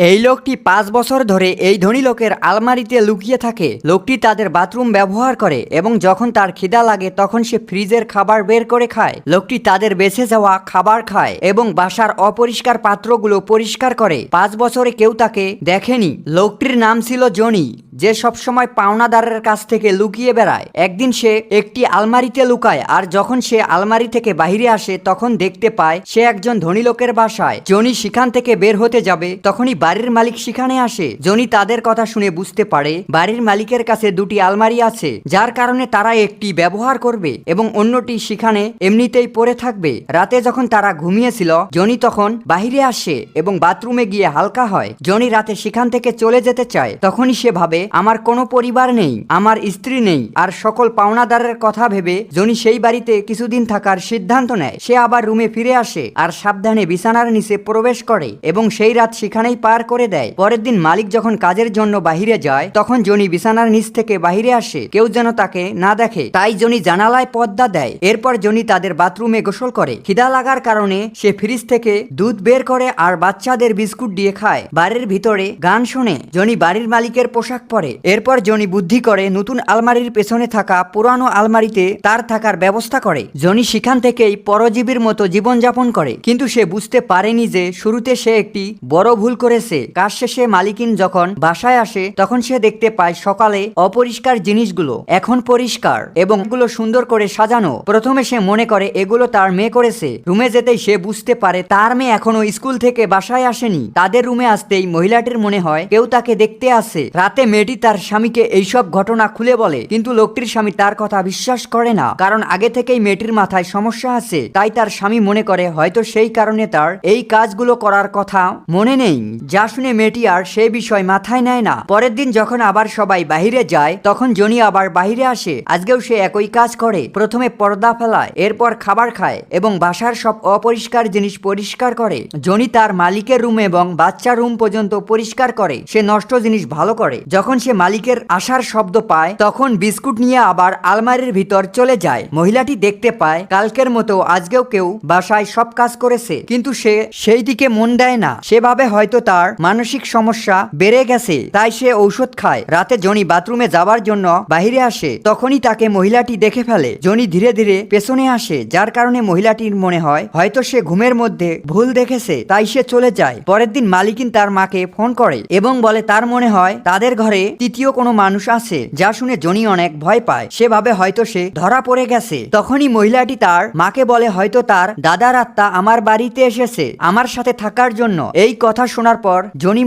এই লোকটি 5 বছর ধরে এই ধনী লোকের আলমারিতে লুকিয়ে থাকে। লোকটি তাদের বাথরুম ব্যবহার করে এবং যখন তার খিদা লাগে তখন সে ফ্রিজের খাবার বের করে খায়। লোকটি তাদের বেঁচে যাওয়া খাবার খায় এবং বাসার অপরিষ্কার পাত্রগুলো পরিষ্কার করে। 5 বছরে কেউ তাকে দেখেনি। লোকটির নাম ছিল জনি, যে সবসময় পাওনাদারের কাছ থেকে লুকিয়ে বেড়ায়। একদিন সে একটি আলমারিতে লুকায়, আর যখন সে আলমারি থেকে বাহিরে আসে তখন দেখতে পায় সে একজন ধনী লোকের বাসায়। জনি সেখান থেকে বের হতে যাবে, তখনই বাড়ির মালিক সেখানে আসে। জনি তাদের কথা শুনে বুঝতে পারে বাড়ির মালিকের কাছে দুটি আলমারি আছে, যার কারণে তারা একটি ব্যবহার করবে এবং অন্যটি সেখানে এমনিতেই পড়ে থাকবে। রাতে যখন তারা ঘুমিয়েছিল, জনি তখন বাহিরে আসে এবং বাথরুমে গিয়ে হালকা হয়। জনি রাতে সেখান থেকে চলে যেতে চায়, তখনই সে ভাবে আমার কোনো পরিবার নেই, আমার স্ত্রী নেই, আর সকল পাওনাদারের কথা ভেবে জনি সেই বাড়িতে কিছুদিন থাকার সিদ্ধান্ত নেয়। সে আবার রুমে ফিরে আসে আর সাবধানে বিছানার নিচে প্রবেশ করে এবং সেই রাত সেখানেই পার করে দেয়। পরের দিন মালিক যখন কাজের জন্য বাহিরে যায়, তখন জনি বিছানার নিচ থেকে বাহিরে আসে, কেউ যেন তাকে না দেখে। তাই জনি জানালায় পর্দা দেয়। এরপর জনি তাদের বাথরুমে গোসল করে। খিদা লাগার কারণে সে ফ্রিজ থেকে দুধ বের করে আর বাচ্চাদের বিস্কুট দিয়ে খায়। বাড়ির ভিতরে গান শোনে। জনি বাড়ির মালিকের পোশাক পরে। এরপর জনি বুদ্ধি করে নতুন আলমারির পেছনে থাকা পুরানো আলমারিতে তার থাকার ব্যবস্থা করে। জনি সেখান থেকেই পরজীবীর মতো জীবনযাপন করে, কিন্তু সে বুঝতে পারেনি যে শুরুতে সে একটি বড় ভুল করেছে। কাজ শেষে মালিকিন যখন বাসায় আসে তখন সে দেখতে পায় সকালে অপরিষ্কার জিনিসগুলো এখন পরিষ্কার এবং এগুলো সুন্দর করে সাজানো। প্রথমে সে মনে করে এগুলো তার মেয়ে করেছে। রুমে যেতেই সে বুঝতে পারে তার মেয়ে এখনো স্কুল থেকে বাসায় আসেনি। তাদের রুমে আসতেই মহিলাটির মনে হয় কেউ তাকে দেখতে আসে। রাতে মেয়েটি তার স্বামীকে এইসব ঘটনা খুলে বলে, কিন্তু লোকটির স্বামী তার কথা বিশ্বাস করে না, কারণ আগে থেকেই মেয়েটির মাথায় সমস্যা আছে। তাই তার স্বামী মনে করে হয়তো সেই কারণে তার এই কাজগুলো করার কথা মনে নেই। যা শুনে মেয়েটি আর সেই বিষয় মাথায় নেয় না। পরের দিন যখন আবার সবাই বাহিরে যায়, তখন জনি আবার বাহিরে আসে। আজকেও সে একই কাজ করে। প্রথমে পর্দা ফেলায়, এরপর খাবার খায় এবং বাসার সব অপরিষ্কার জিনিস পরিষ্কার করে। জনি তার মালিকের রুম এবং বাচ্চার রুম পর্যন্ত পরিষ্কার করে। সে নষ্ট জিনিস ভালো করে। যখন সে মালিকের আসার শব্দ পায়, তখন বিস্কুট নিয়ে আবার আলমারির ভিতর চলে যায়। মহিলাটি দেখতে পায় কালকের মতো আজকেও কেউ বাসায় সব কাজ করেছে, কিন্তু সে সেই দিকে মন দেয় না। সে ভাবে হয়তো তার মানসিক সমস্যা বেড়ে গেছে, তাই সে ঔষধ খায়। রাতে জনি বাথরুমে যাবার জন্য বাহিরে আসে, তখনই তাকে মহিলাটি দেখে ফেলে। জনি ধীরে ধীরে পেছনে আসে, যার কারণে মহিলাটির মনে হয় হয়তো সে ঘুমের মধ্যে ভুল দেখেছে, তাই সে চলে যায়। পরের দিন মালিকিন তার মাকে ফোন করে এবং বলে তার মনে হয় তাদের ঘরে তৃতীয় কোনো মানুষ আছে। যা শুনে জনি অনেক ভয় পায়। সে ভাবে হয়তো সে ধরা পড়ে গেছে। তখনই মহিলাটি তার মাকে বলে হয়তো তার দাদার আত্মা আমার বাড়িতে এসেছে আমার সাথে থাকার জন্য। এই কথা শোনার পর জনি